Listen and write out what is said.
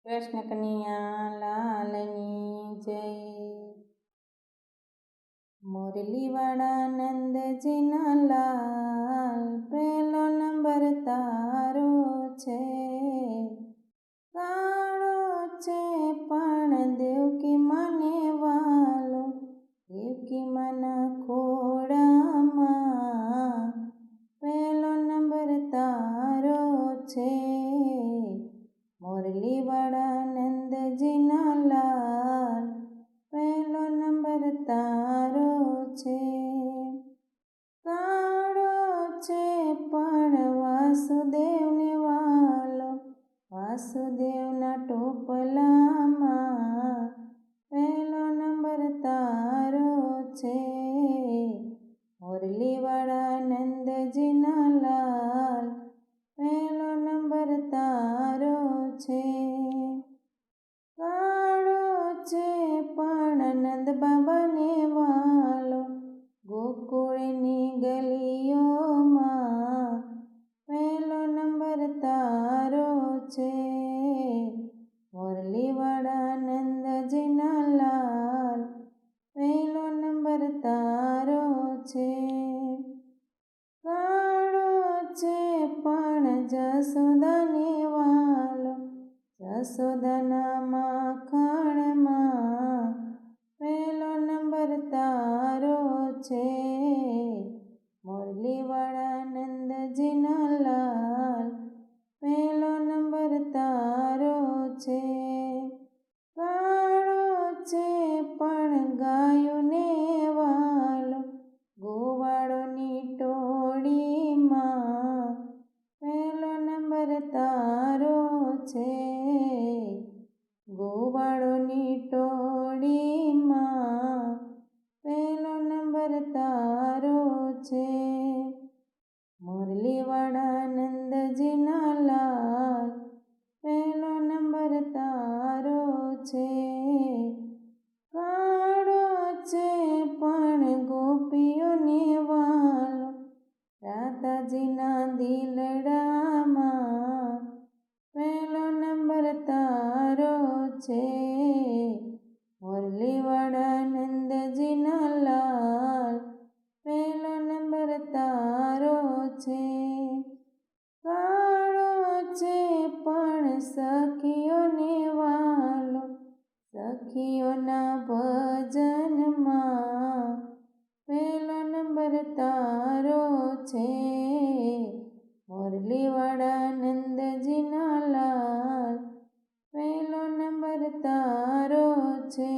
કૃષ્ણ કનૈયા લાલની જય। મુરલીવાળા નંદજીના લાલ, પહેલો નંબર તારો છે। કાળો છે પણ દેવકી માને વાલો, દેવકી માના ખોળામાં પહેલો નંબર તારો છે। મુરલીવાળા નંદજીના લાલ, પહેલો નંબર તારો છે। કાળો છે પણ વાસુદેવને વાલો, વાસુદેવના ટોપલામાં પહેલો નંબર તારો છે। મુરલીવાળા નંદજીના લાલ, પહેલો નંબર તારો છે। કાળો છે પણ નંદ બાબાને વાલો, ગોકુળની ગલીઓમાં પહેલો નંબર તારો છે। મુરલીવાળા નંદજીના લાલ, પહેલો નંબર તારો છે। કાળો છે પણ જશોદાને વાલો, જશોદાના માખણમાં પહેલો નંબર તારો છે। મુરલીવાળા નંદજીના લાલ, પહેલો નંબર તારો છે। કાળો છે પણ ગાયોને વાલો, ગોવાળોની ટોળીમાં પહેલો નંબર તારો છે। ગોવાળોની ટોળીમાં પહેલો નંબર તારો છે। મુરલીવાળા નંદજીના લાલ, પહેલો નંબર તારો છે। કાળો છે પણ ગોપીઓને વાલો, રાધાજીના દિલડામાં પહેલો નંબર તારો છે। મુરલીવાળા નંદજીના લાલ, પહેલો નંબર તારો છે। કાળો છે પણ સખીઓને વાલો, સખીઓના ભજનમાં પહેલો નંબર તારો છે। મુરલીવાળા નંદજીના લાલ, પહેલો નંબર તારો છે।